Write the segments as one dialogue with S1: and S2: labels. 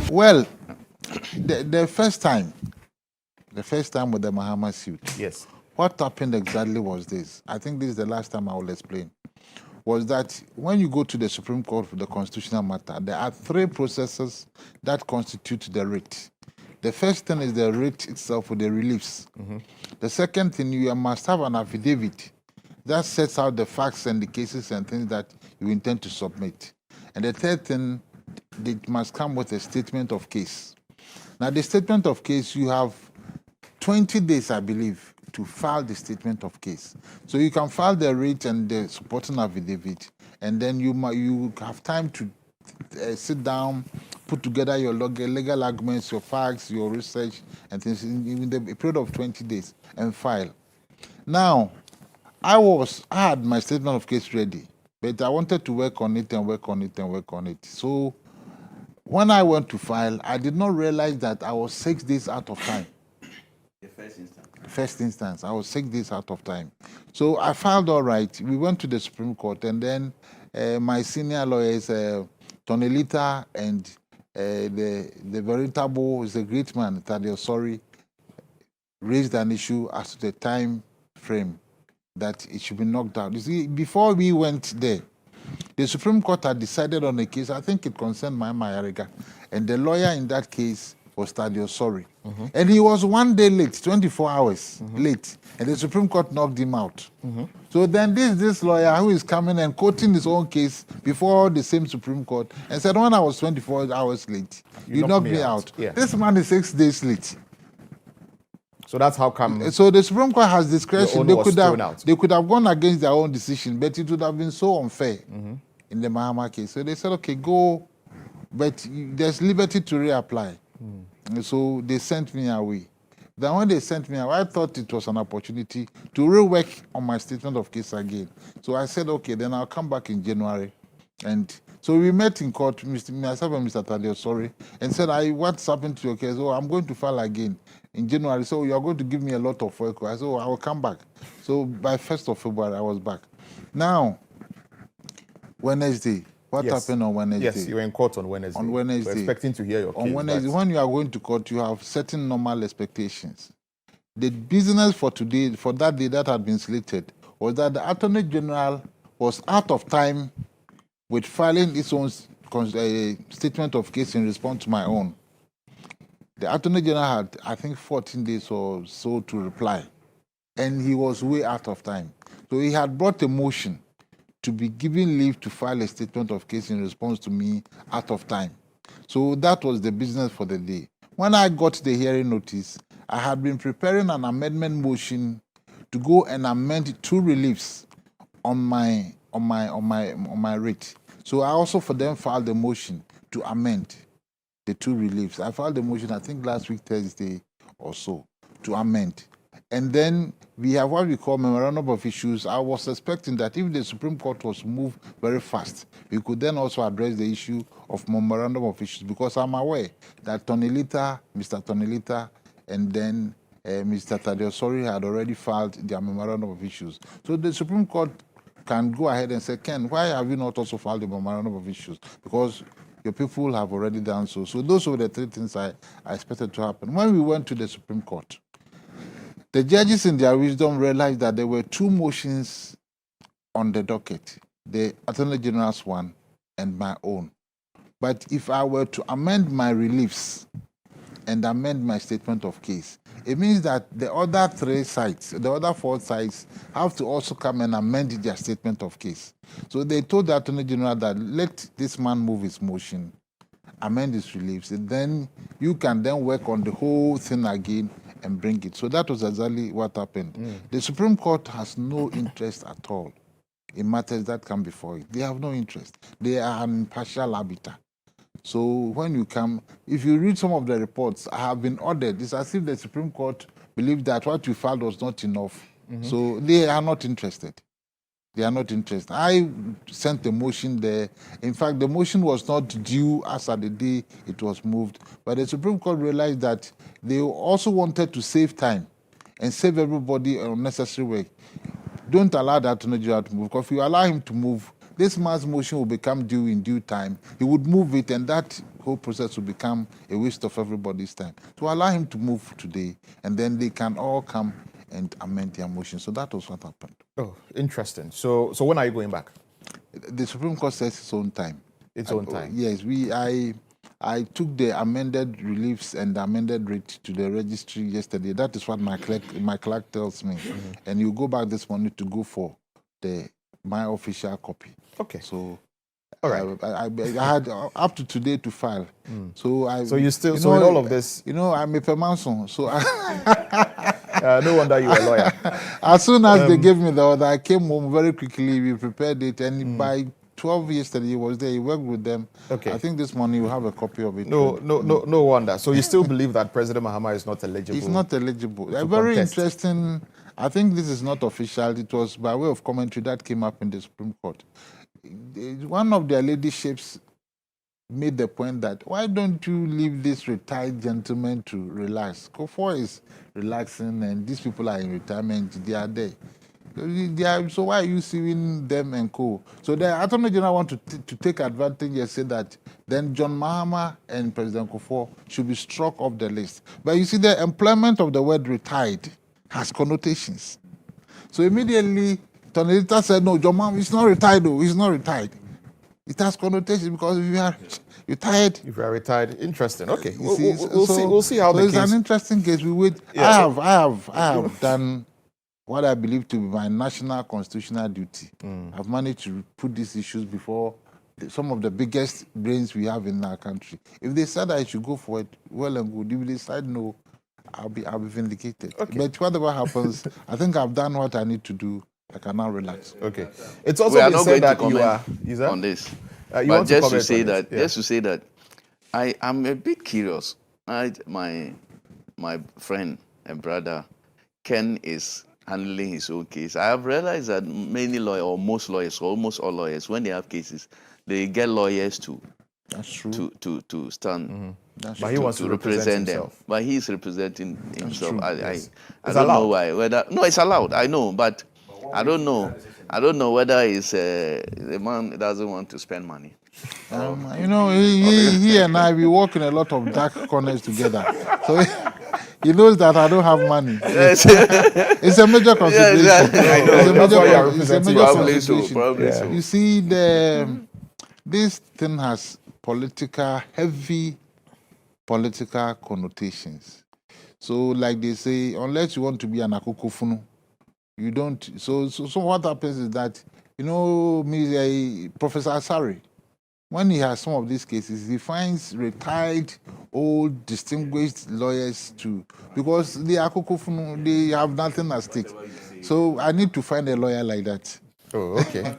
S1: Well, the first time with the Mahama suit.
S2: Yes.
S1: What happened exactly was this. I think this is the last time I will explain. Was that when you go to the Supreme Court for the constitutional matter, there are three processes that constitute the writ. The first thing is the writ itself with the reliefs. The second thing, you must have an affidavit that sets out the facts and the cases and things that you intend to submit. And the third thing, it must come with a statement of case. Now, the statement of case, you have 20 days, I believe, to file the statement of case. So you can file the writ and the supporting affidavit, and then you have time to sit down, put together your legal arguments, your facts, your research, and things in the period of 20 days, and file. Now, I had my statement of case ready, but I wanted to work on it and work on it and work on it. So when I went to file, I did not realize that I was 6 days out of time.
S3: The first instance.
S1: First instance, I was 6 days out of time. So I filed all right. We went to the Supreme Court, and then my senior lawyers, Tonelita and the veritable, is a great man, Tadio Sorry, raised an issue as to the time frame that it should be knocked out. You see, before we went there, the Supreme Court had decided on a case. I think it concerned Mahama Yarega, and the lawyer in that case was Tadio Sorry. And he was 1 day late, 24 hours late, and the Supreme Court knocked him out. So then this lawyer who is coming and quoting his own case before the same Supreme Court and said, when I was 24 hours late, you knocked me out.
S2: Yeah.
S1: This man is 6 days late.
S2: So that's how come.
S1: So the Supreme Court has discretion. They could have gone against their own decision, but it would have been so unfair in the Mahama case. So they said, okay, go, but there's liberty to reapply. So they sent me away. Then when they sent me away, I thought it was an opportunity to rework on my statement of case again. So I said, okay, then I'll come back in January. And so we met in court, myself and Mr. Tadio Sorry, and said, what's happened to your case? Oh, I'm going to file again in January. So you're going to give me a lot of work. I said, oh, I will come back. So by 1st of February, I was back. Now, Wednesday. What happened on Wednesday?
S2: Yes, you were in court on Wednesday.
S1: On Wednesday.
S2: We're expecting to hear your case.
S1: On Wednesday, when you are going to court, you have certain normal expectations. The business for today, for that day that had been slated, was that the Attorney General was out of time with filing its own statement of case in response to my own. The Attorney General had, I think, 14 days or so to reply, and he was way out of time. So he had brought a motion to be given leave to file a statement of case in response to me out of time. So that was the business for the day. When I got the hearing notice, I had been preparing an amendment motion to go and amend 2 reliefs on my writ. So I also for them filed a motion to amend the 2 reliefs. I filed the motion, I think last week, Thursday or so, to amend. And then we have what we call memorandum of issues. I was expecting that if the Supreme Court was moved very fast, we could then also address the issue of memorandum of issues, because I'm aware that Mr. Tonelita, and then Mr. Tadio Sorry had already filed their memorandum of issues. So the Supreme Court can go ahead and say, Ken, why have you not also filed the memorandum of issues? Because your people have already done so. So those were the 3 things I expected to happen. When we went to the Supreme Court, the judges in their wisdom realized that there were 2 motions on the docket, the Attorney General's one and my own. But if I were to amend my reliefs and amend my statement of case, it means that the other 3 sides, the other 4 sides, have to also come and amend their statement of case. So they told the Attorney General that let this man move his motion, amend his reliefs, and then you can then work on the whole thing again and bring it. So that was exactly what happened. The Supreme Court has no interest at all in matters that come before it. They have no interest. They are an impartial arbiter. So when you come, if you read some of the reports, I have been ordered. It's as if the Supreme Court believed that what you filed was not enough. So they are not interested. They are not interested. I sent a motion there. In fact, the motion was not due as at the day it was moved. But the Supreme Court realized that they also wanted to save time and save everybody unnecessary work. Don't allow that Attorney General to move, because if you allow him to move, this man's motion will become due in due time. He would move it, and that whole process will become a waste of everybody's time. To allow him to move today, and then they can all come and amend their motion. So that was what happened.
S2: Oh, interesting. So when are you going back?
S1: The Supreme Court says its own time.
S2: Its own time.
S1: Yes, I took the amended reliefs and the amended rate to the registry yesterday. That is what my clerk tells me. And you go back this morning to go for my official copy.
S2: Okay.
S1: So,
S2: all right.
S1: I had up to today to file. So
S2: you still so in all of this,
S1: I'm a permanson. So
S2: no wonder you were a lawyer.
S1: As soon as they gave me the order, I came home very quickly. We prepared it, and by 12 yesterday, he was there. He worked with them.
S2: Okay.
S1: I think this morning you have a copy of it.
S2: No wonder. So you still believe that President Mahama is not eligible?
S1: He's not eligible. Very interesting. I think this is not official. It was by way of commentary that came up in the Supreme Court. One of their ladyship's made the point that why don't you leave this retired gentleman to relax? Kofor is relaxing, and these people are in retirement. They are there. So why are you suing them and co? So the Attorney General want to take advantage and say that then John Mahama and President Kofor should be struck off the list. But you see, the employment of the word retired has connotations. So immediately, Tonelita said, no, John Mahama is not retired, though. He's not retired. It has connotations because if you are retired.
S2: If you are retired, interesting. Okay,
S1: we'll
S2: see how the case.
S1: It's an interesting case. We wait. Yeah, I have done what I believe to be my national constitutional duty. I've managed to put these issues before some of the biggest brains we have in our country. If they said I should go for it, well and good. If they decide no, I'll be vindicated.
S2: Okay.
S1: But whatever happens, I think I've done what I need to do. I can now relax.
S2: Okay. It's also been said that you are
S3: on this.
S2: But
S3: just to say that, I am a bit curious. My friend and brother Ken is handling his own case. I have realized that many lawyers, or most lawyers, or almost all lawyers, when they have cases, they get lawyers to stand.
S2: But he wants to represent them.
S3: Himself. But he is representing himself. I
S2: don't
S3: know why. No, it's allowed. I know, but I don't know. I don't know whether it's the man doesn't want to spend money.
S1: He and I, we work in a lot of dark corners together. So he knows that I don't have money.
S3: Yes.
S1: It's a major consideration.
S3: Yes, I know.
S1: It's a major consideration.
S3: Probably so.
S1: You see, this thing has heavy political connotations. So, like they say, unless you want to be an akukufunu, you don't. So what happens is that, Professor Asari, when he has some of these cases, he finds retired, old, distinguished lawyers because they are akukufunu, they have nothing at stake. So I need to find a lawyer like that.
S2: Oh, okay.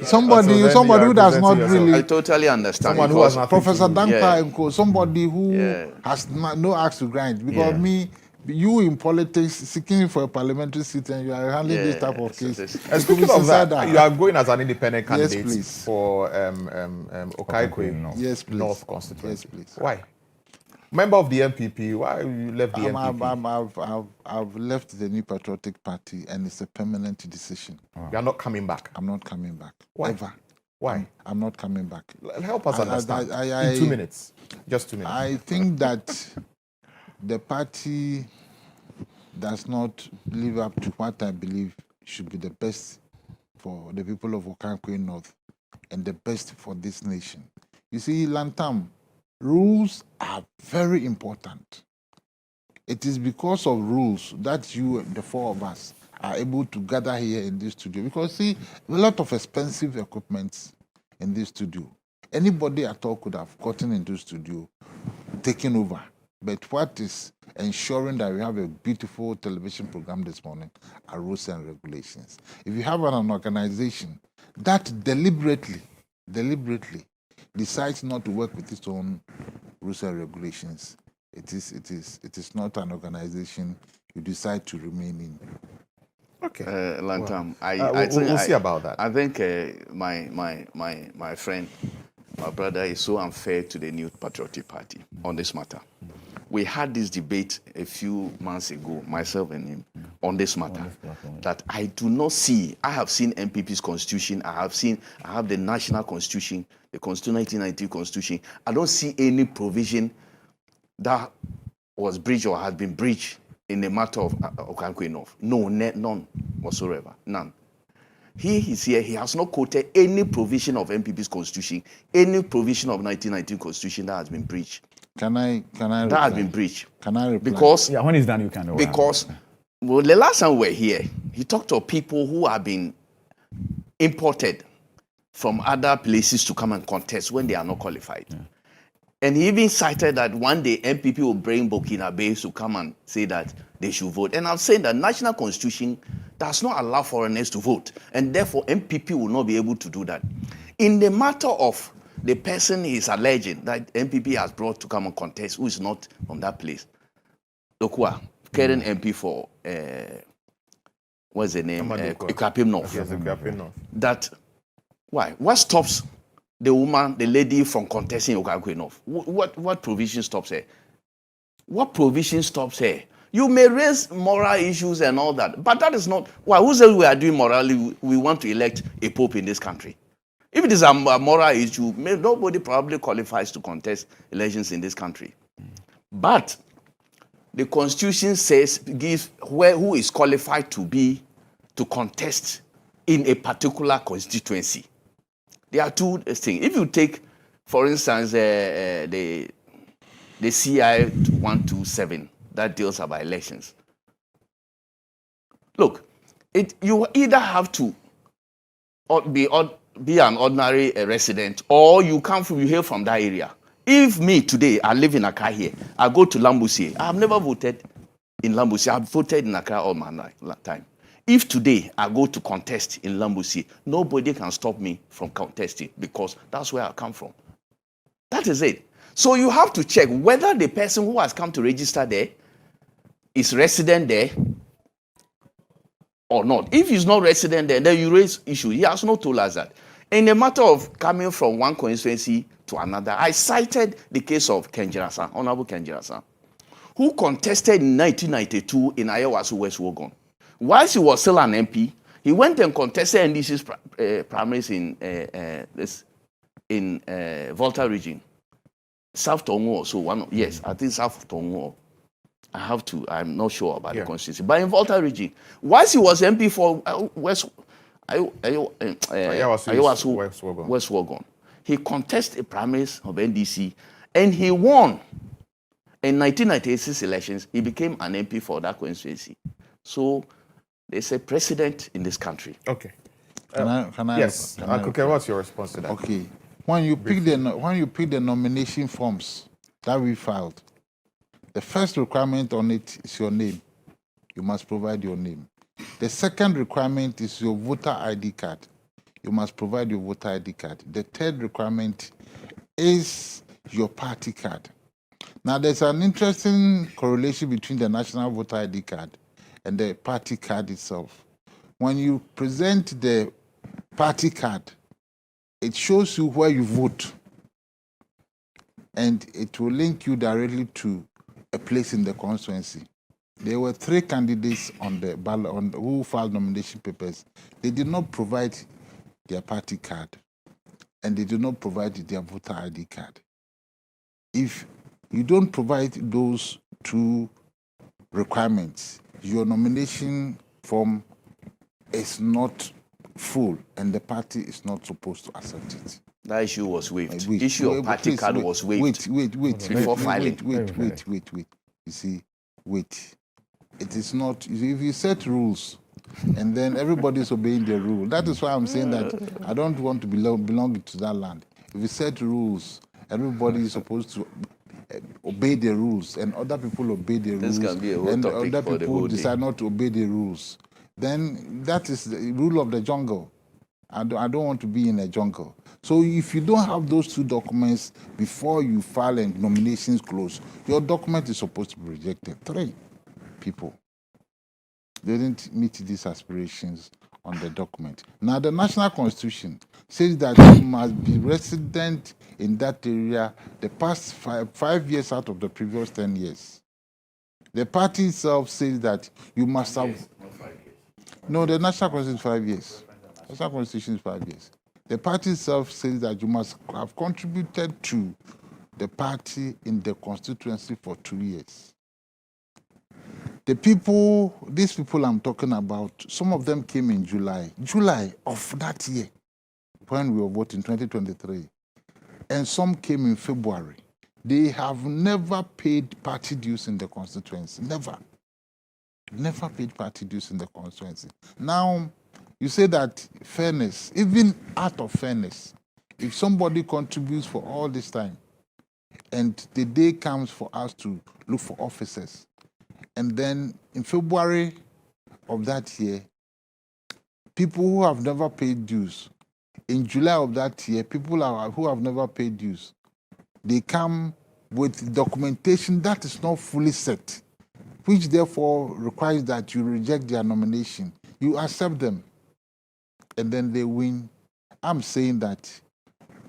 S1: somebody who does not really.
S3: I totally understand.
S2: Someone who has nothing
S1: Professor Dankwa and co. Somebody who has no axe to grind. Because you in politics seeking for a parliamentary seat and you are handling this type of case.
S2: And speaking of that, you are going as an independent candidate for Okaikwe North constituency.
S1: Yes, please.
S2: Why? Member of the NPP, why you left the NPP?
S1: I've left the New Patriotic Party and it's a permanent decision.
S2: You are not coming back?
S1: I'm not coming back.
S2: Why?
S1: Ever.
S2: Why?
S1: I'm not coming back.
S2: Help us understand. In 2 minutes. Just 2 minutes.
S1: I think that the party does not live up to what I believe should be the best for the people of Okaikwe North and the best for this nation. You see, Lantam, rules are very important. It is because of rules that you, the four of us, are able to gather here in this studio. Because, see, a lot of expensive equipment in this studio. Anybody at all could have gotten into the studio, taken over. But what is ensuring that we have a beautiful television program this morning are rules and regulations. If you have an organization that deliberately decides not to work with its own rules and regulations, it is not an organization you decide to remain in.
S2: Okay.
S3: Lantam,
S2: we'll see about that.
S3: I think my friend, my brother is so unfair to the New Patriotic Party on this matter. we had this debate a few months ago, myself and him, on this matter. That I do not see. I have seen NPP's constitution. I have the national constitution, the 1992 constitution. I don't see any provision that was breached or has been breached in the matter of Korankye North. No, none whatsoever. None. He is here. He has not quoted any provision of NPP's constitution, any provision of 1992 constitution that has been breached.
S1: Can I
S3: that has been breached.
S1: Can I reply?
S3: Because
S4: when it's done, you can.
S3: Because well, the last time we were here, he talked to people who have been imported from other places to come and contest when they are not qualified. Yeah. And he even cited that one day NPP will bring Burkina Faso to come and say that they should vote. And I'm saying that national constitution does not allow foreigners to vote. And therefore, NPP will not be able to do that. In the matter of the person he is alleging that NPP has brought to come and contest, who is not from that place, Dokwa, current MP for, what's the name? Ikuapem North.
S2: Yes, Ikuapem North.
S3: That, why? What stops the woman, the lady from contesting Korankye North? What provision stops her? What provision stops her? You may raise moral issues and all that, but that is not, why? Who says we are doing morally? We want to elect a pope in this country. If it is a moral issue, nobody probably qualifies to contest elections in this country. But the Constitution says, gives who is qualified to contest in a particular constituency. There are two things. If you take, for instance, the CI 127 that deals about elections. Look, you either have to be an ordinary resident, or you hail from that area. If me today, I live in Accra here, I go to Lambusie. I have never voted in Lambusie. I have voted in Accra all my time. If today I go to contest in Lambusie, nobody can stop me from contesting because that's where I come from. That is it. So you have to check whether the person who has come to register there is resident there or not. If he's not resident there, then you raise issue. He has not told us that. In the matter of coming from one constituency to another, I cited the case of Ken Korankye, Honorable Ken Korankye, who contested in 1992 in Ayawaso West Wogon. Whilst he was still an MP, he went and contested NDC's primaries in Volta region. South Tongo, so I think South Tongo. I'm not sure about the constituency. But in Volta region, whilst he was MP for Ayawaso West Wogon, he contested primaries of NDC and he won. In 1996 elections, he became an MP for that constituency. So there's a precedent in this country.
S2: Okay.
S1: Yes.
S2: Okay, what's your response to that?
S1: Okay. When you pick the nomination forms that we filed, the first requirement on it is your name. You must provide your name. The second requirement is your voter ID card. You must provide your voter ID card. The third requirement is your party card. Now, there's an interesting correlation between the national voter ID card and the party card itself. When you present the party card, it shows you where you vote, and it will link you directly to a place in the constituency. There were 3 candidates on the ballot who filed nomination papers. They did not provide their party card, and they did not provide their voter ID card. If you don't provide those 2 requirements, your nomination form is not full, and the party is not supposed to accept it.
S3: That issue was waived. Issue of party card was waived. Before filing.
S1: Wait. You see, wait. It is not. If you set rules, and then everybody is obeying the rule. That is why I'm saying that I don't want to belong to that land. If you set rules, everybody is supposed to obey the rules, and other people obey the rules, and other people decide not to obey the rules. Then that is the rule of the jungle. I don't want to be in a jungle. So if you don't have those 2 documents before you file and nominations close, your document is supposed to be rejected. 3 people didn't meet these aspirations on the document. Now, the National Constitution says that you must be resident in that area the past 5 years out of the previous 10 years. The party itself says that you must have... No, the National Constitution is 5 years. The National Constitution is 5 years. The party itself says that you must have contributed to the party in the constituency for 2 years. The people, these people I'm talking about, some of them came in July of that year, when we were voting 2023, and some came in February. They have never paid party dues in the constituency, never paid party dues in the constituency. Now, you say that fairness, even out of fairness, if somebody contributes for all this time, and the day comes for us to look for officers, and then in February of that year, people who have never paid dues, in July of that year, people who have never paid dues, they come with documentation that is not fully set, which therefore requires that you reject their nomination. You accept them, and then they win. I'm saying that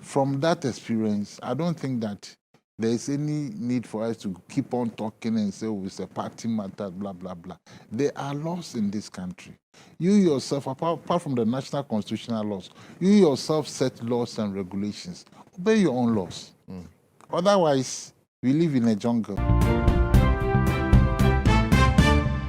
S1: from that experience, I don't think that there is any need for us to keep on talking and say, oh, it's a party matter, blah, blah, blah. There are laws in this country. You yourself, apart from the national constitutional laws, you yourself set laws and regulations. Obey your own laws. Otherwise, we live in a jungle.